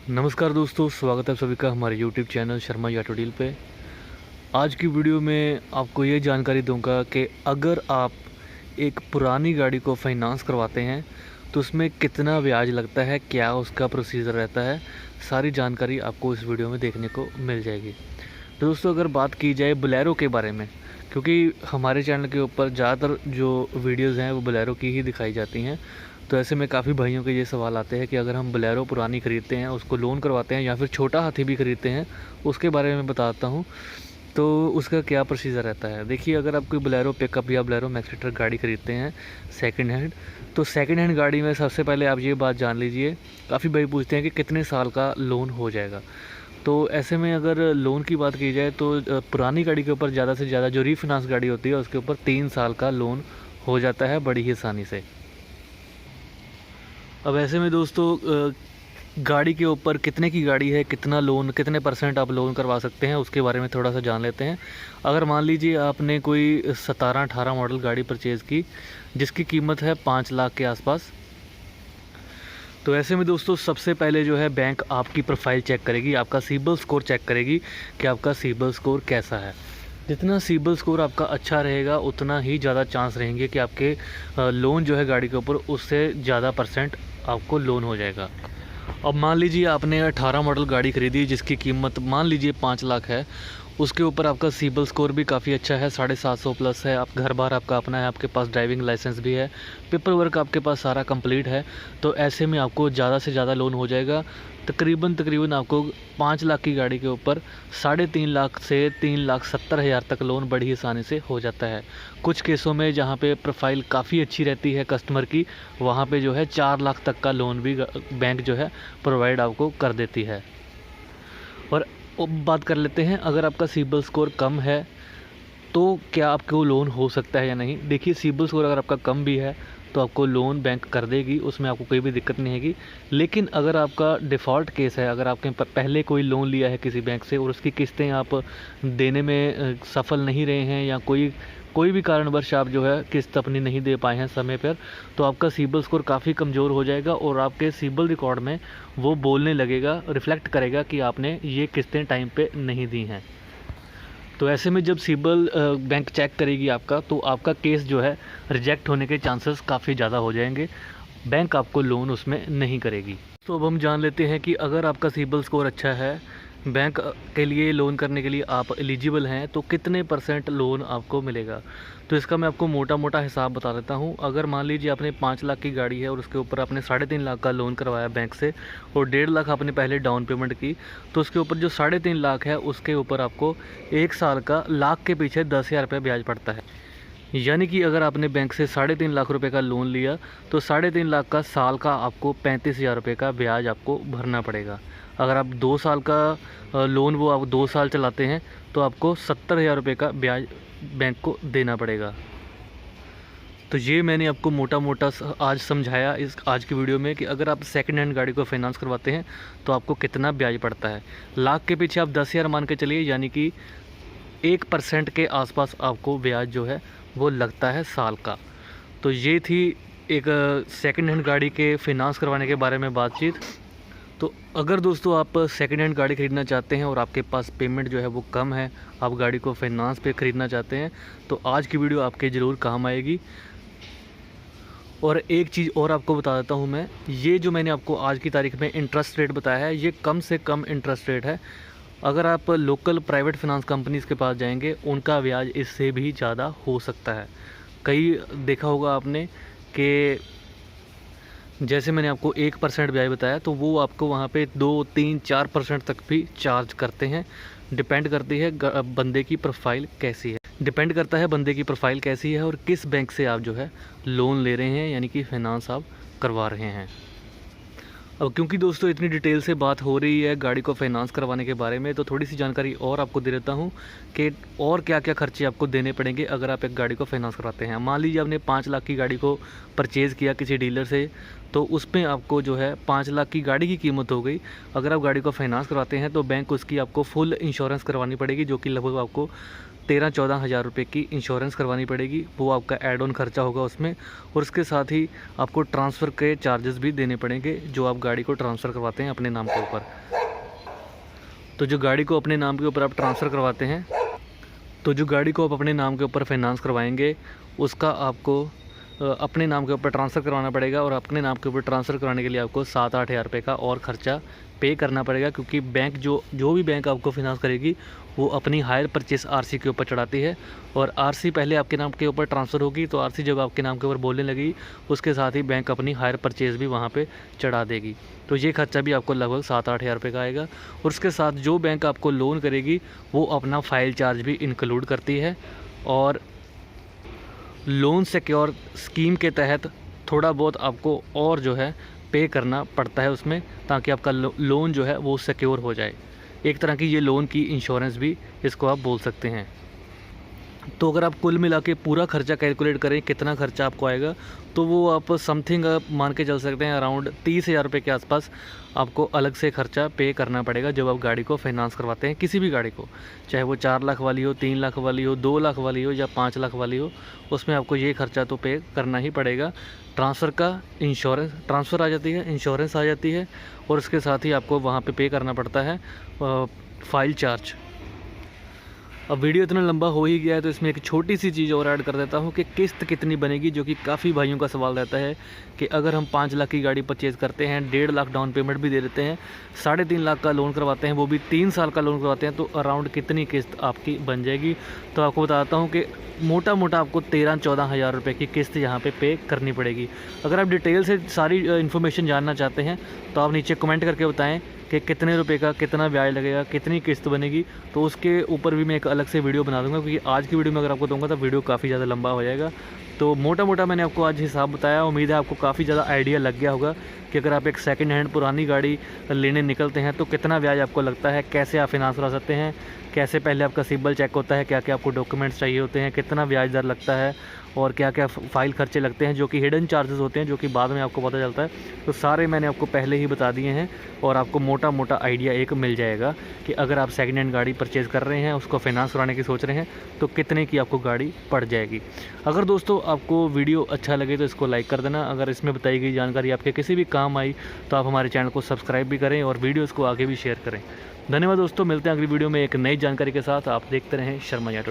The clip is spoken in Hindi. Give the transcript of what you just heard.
नमस्कार दोस्तों, स्वागत है सभी का हमारे YouTube channel Sharma auto deal पे। आज की वीडियो में आपको ये जानकारी दूंगा कि अगर आप एक पुरानी गाड़ी को फाइनेंस करवाते हैं तो उसमें कितना ब्याज लगता है, क्या उसका प्रोसीजर रहता है, सारी जानकारी आपको इस वीडियो में देखने को मिल जाएगी। तो दोस्तों, अगर बात की जाए बोलेरो के बारे में, क्योंकि हमारे चैनल के ऊपर ज़्यादातर जो वीडियोज़ हैं वो बोलेरो की ही दिखाई जाती हैं, तो ऐसे में काफ़ी भाइयों के ये सवाल आते हैं कि अगर हम बोलेरो पुरानी ख़रीदते हैं, उसको लोन करवाते हैं या फिर छोटा हाथी भी ख़रीदते हैं, उसके बारे में बताता हूँ। तो उसका क्या प्रोसीजर रहता है। देखिए, अगर आप कोई बोलेरो पिकअप या बोलेरो मैक्स ट्रक गाड़ी ख़रीदते हैं सेकंड हैंड, तो सेकंड हैंड गाड़ी में सबसे पहले आप ये बात जान लीजिए, काफ़ी भाई पूछते हैं कि कितने साल का लोन हो जाएगा। तो ऐसे में अगर लोन की बात की जाए तो पुरानी गाड़ी के ऊपर ज़्यादा से ज़्यादा जो रीफाइनेंस गाड़ी होती है उसके ऊपर 3 साल का लोन हो जाता है बड़ी ही आसानी से। अब ऐसे में दोस्तों, गाड़ी के ऊपर कितने की गाड़ी है, कितना लोन, कितने परसेंट आप लोन करवा सकते हैं, उसके बारे में थोड़ा सा जान लेते हैं। अगर मान लीजिए आपने कोई 17-18 मॉडल गाड़ी परचेज़ की जिसकी कीमत है 5 लाख के आसपास, तो ऐसे में दोस्तों सबसे पहले जो है बैंक आपकी प्रोफाइल चेक करेगी, आपका सिबिल स्कोर चेक करेगी कि आपका सिबिल स्कोर कैसा है। जितना सिबिल स्कोर आपका अच्छा रहेगा उतना ही ज़्यादा चांस रहेंगे कि आपके लोन जो है गाड़ी के ऊपर उससे ज़्यादा परसेंट आपको लोन हो जाएगा। अब मान लीजिए आपने 18 मॉडल गाड़ी खरीदी जिसकी कीमत मान लीजिए 5 लाख है, उसके ऊपर आपका सिबिल स्कोर भी काफ़ी अच्छा है, 750 प्लस है, आप घर बार आपका अपना है, आपके पास ड्राइविंग लाइसेंस भी है, पेपर वर्क आपके पास सारा कंप्लीट है, तो ऐसे में आपको ज़्यादा से ज़्यादा लोन हो जाएगा। तकरीबन आपको 5 लाख की गाड़ी के ऊपर 3.5 लाख से 3,70,000 तक लोन बड़ी आसानी से हो जाता है। कुछ केसों में जहाँ पे प्रोफाइल काफ़ी अच्छी रहती है कस्टमर की, वहाँ पे जो है 4 लाख तक का लोन भी बैंक जो है प्रोवाइड आपको कर देती है। और अब बात कर लेते हैं, अगर आपका सिबिल स्कोर कम है तो क्या आपको लोन हो सकता है या नहीं। देखिए, सिबिल स्कोर अगर आपका कम भी है तो आपको लोन बैंक कर देगी, उसमें आपको कोई भी दिक्कत नहीं हैगी। लेकिन अगर आपका डिफ़ॉल्ट केस है, अगर आपने पहले कोई लोन लिया है किसी बैंक से और उसकी किस्तें आप देने में सफल नहीं रहे हैं, या कोई कोई भी कारणवश आप जो है किस्त अपनी नहीं दे पाए हैं समय पर, तो आपका सिबिल स्कोर काफ़ी कमज़ोर हो जाएगा और आपके सिबिल रिकॉर्ड में वो बोलने लगेगा, रिफ्लेक्ट करेगा कि आपने ये किस्तें टाइम पे नहीं दी हैं। तो ऐसे में जब सिबिल बैंक चेक करेगी आपका, तो आपका केस जो है रिजेक्ट होने के चांसेस काफ़ी ज़्यादा हो जाएंगे, बैंक आपको लोन उसमें नहीं करेगी। तो अब हम जान लेते हैं कि अगर आपका सिबिल स्कोर अच्छा है, बैंक के लिए लोन करने के लिए आप एलिजिबल हैं, तो कितने परसेंट लोन आपको मिलेगा। तो इसका मैं आपको मोटा मोटा हिसाब बता देता हूँ। अगर मान लीजिए आपने 5 लाख की गाड़ी है और उसके ऊपर आपने 3.5 लाख का लोन करवाया बैंक से और 1.5 लाख आपने पहले डाउन पेमेंट की, तो उसके ऊपर जो 3.5 लाख है उसके ऊपर आपको 1 साल का लाख के पीछे 10,000 रुपये ब्याज पड़ता है। यानी कि अगर आपने बैंक से 3.5 लाख रुपए का लोन लिया तो 3.5 लाख का साल का आपको 35,000 रुपये का ब्याज आपको भरना पड़ेगा। अगर आप 2 साल का लोन वो आप 2 साल चलाते हैं तो आपको 70,000 रुपये का ब्याज बैंक को देना पड़ेगा। तो ये मैंने आपको मोटा मोटा आज समझाया इस आज की वीडियो में कि अगर आप सेकंड हैंड गाड़ी को फाइनेंस करवाते हैं तो आपको कितना ब्याज पड़ता है। लाख के पीछे आप 10,000 मान के चलिए, यानी कि 1% के आसपास आपको ब्याज जो है वो लगता है साल का। तो ये थी एक सेकंड हैंड गाड़ी के फाइनेंस करवाने के बारे में बातचीत। तो अगर दोस्तों आप सेकंड हैंड गाड़ी ख़रीदना चाहते हैं और आपके पास पेमेंट जो है वो कम है, आप गाड़ी को फाइनेंस पे ख़रीदना चाहते हैं, तो आज की वीडियो आपके ज़रूर काम आएगी। और एक चीज़ और आपको बता देता हूँ मैं, ये जो मैंने आपको आज की तारीख में इंटरेस्ट रेट बताया है, ये कम से कम इंटरेस्ट रेट है। अगर आप लोकल प्राइवेट फाइनेंस कंपनीज़ के पास जाएंगे, उनका ब्याज इससे भी ज़्यादा हो सकता है। कई देखा होगा आपने कि जैसे मैंने आपको 1% ब्याज बताया, तो वो आपको वहाँ पे 2, 3, 4% तक भी चार्ज करते हैं। डिपेंड करती है बंदे की प्रोफाइल कैसी है, डिपेंड करता है बंदे की प्रोफाइल कैसी है और किस बैंक से आप जो है लोन ले रहे हैं, यानी कि फाइनेंस आप करवा रहे हैं। अब क्योंकि दोस्तों इतनी डिटेल से बात हो रही है गाड़ी को फाइनेंस करवाने के बारे में, तो थोड़ी सी जानकारी और आपको दे देता हूँ कि और क्या क्या खर्चे आपको देने पड़ेंगे अगर आप एक गाड़ी को फाइनेंस करवाते हैं। मान लीजिए आपने 5 लाख की गाड़ी को परचेज़ किया किसी डीलर से, तो उसमें आपको जो है 5 लाख की गाड़ी की कीमत हो गई। अगर आप गाड़ी को फाइनेंस करवाते हैं तो बैंक उसकी आपको फुल इंश्योरेंस करवानी पड़ेगी, जो कि लगभग आपको 13-14 हज़ार रुपये की इंश्योरेंस करवानी पड़ेगी, वो आपका ऐड ऑन खर्चा होगा उसमें। और उसके साथ ही आपको ट्रांसफ़र के चार्जेस भी देने पड़ेंगे जो आप गाड़ी को ट्रांसफ़र करवाते हैं अपने नाम के ऊपर। तो जो गाड़ी को अपने नाम के ऊपर आप ट्रांसफ़र करवाते हैं, तो जो गाड़ी को आप अपने नाम के ऊपर फाइनेंस करवाएंगे उसका आपको अपने नाम के ऊपर ट्रांसफ़र करवाना पड़ेगा। और अपने नाम के ऊपर ट्रांसफ़र कराने के लिए आपको 7-8 हज़ार रुपये का और ख़र्चा पे करना पड़ेगा, क्योंकि बैंक जो भी बैंक आपको फाइनेंस करेगी वो अपनी हायर परचेस आरसी के ऊपर चढ़ाती है। और आरसी पहले आपके नाम के ऊपर ट्रांसफ़र होगी, तो आरसी जब आपके नाम के ऊपर बोलने लगेगी उसके साथ ही बैंक अपनी हायर परचेस भी वहाँ पे चढ़ा देगी। तो ये खर्चा भी आपको लगभग 7-8 हज़ार रुपये का आएगा। और उसके साथ जो बैंक आपको लोन करेगी वो अपना फ़ाइल चार्ज भी इंक्लूड करती है। और लोन सिक्योर स्कीम के तहत थोड़ा बहुत आपको और जो है पे करना पड़ता है उसमें, ताकि आपका लोन जो है वो सिक्योर हो जाए। एक तरह की ये लोन की इंश्योरेंस भी इसको आप बोल सकते हैं। तो अगर आप कुल मिला के पूरा खर्चा कैलकुलेट करें कितना खर्चा आपको आएगा, तो वो आप समथिंग मान के चल सकते हैं अराउंड 30 हज़ार रुपये के आसपास आपको अलग से खर्चा पे करना पड़ेगा जब आप गाड़ी को फाइनेंस करवाते हैं, किसी भी गाड़ी को, चाहे वो 4 लाख वाली हो, 3 लाख वाली हो, 2 लाख वाली हो या 5 लाख वाली हो, उसमें आपको ये खर्चा तो पे करना ही पड़ेगा। ट्रांसफ़र का इंश्योरेंस ट्रांसफ़र आ जाती है, इंश्योरेंस आ जाती है, और उसके साथ ही आपको वहाँ पे करना पड़ता है फ़ाइल चार्ज। अब वीडियो इतना लंबा हो ही गया है तो इसमें एक छोटी सी चीज़ और ऐड कर देता हूँ कि किस्त कितनी बनेगी, जो कि काफ़ी भाइयों का सवाल रहता है कि अगर हम 5 लाख की गाड़ी परचेज़ करते हैं, 1.5 लाख डाउन पेमेंट भी दे देते हैं, 3.5 लाख का लोन करवाते हैं, वो भी 3 साल का लोन करवाते हैं, तो अराउंड कितनी किस्त आपकी बन जाएगी। तो आपको बताता हूँ कि मोटा मोटा आपको 13-14 हज़ार रुपये की किस्त यहाँ पे करनी पड़ेगी। अगर आप डिटेल से सारी इन्फॉर्मेशन जानना चाहते हैं तो आप नीचे कमेंट करके बताएं कि कितने रुपए का कितना ब्याज लगेगा, कितनी किस्त बनेगी, तो उसके ऊपर भी मैं एक अलग से वीडियो बना दूंगा, क्योंकि आज की वीडियो में अगर आपको दूंगा तो वीडियो काफ़ी ज़्यादा लंबा हो जाएगा। तो मोटा मोटा मैंने आपको आज हिसाब बताया। उम्मीद है आपको काफ़ी ज़्यादा आइडिया लग गया होगा कि अगर आप एक सेकंड हैंड पुरानी गाड़ी लेने निकलते हैं तो कितना ब्याज आपको लगता है, कैसे आप फाइनेंस करा सकते हैं, कैसे पहले आपका सिबिल चेक होता है, क्या क्या आपको डॉक्यूमेंट्स चाहिए होते हैं, कितना ब्याज दर लगता है, और क्या क्या फ़ाइल खर्चे लगते हैं जो कि हिडन चार्जेस होते हैं, जो कि बाद में आपको पता चलता है। तो सारे मैंने आपको पहले ही बता दिए हैं और आपको मोटा मोटा आइडिया एक मिल जाएगा कि अगर आप सेकंड हैंड गाड़ी परचेज़ कर रहे हैं, उसको फाइनेंस कराने की सोच रहे हैं, तो कितने की आपको गाड़ी पड़ जाएगी। अगर दोस्तों आपको वीडियो अच्छा लगे तो इसको लाइक कर देना। अगर इसमें बताई गई जानकारी आपके किसी भी काम आई तो आप हमारे चैनल को सब्सक्राइब भी करें और वीडियोज़ को आगे भी शेयर करें। धन्यवाद दोस्तों, मिलते हैं अगली वीडियो में एक नई जानकारी के साथ। आप देखते रहें शर्मा ऑटो।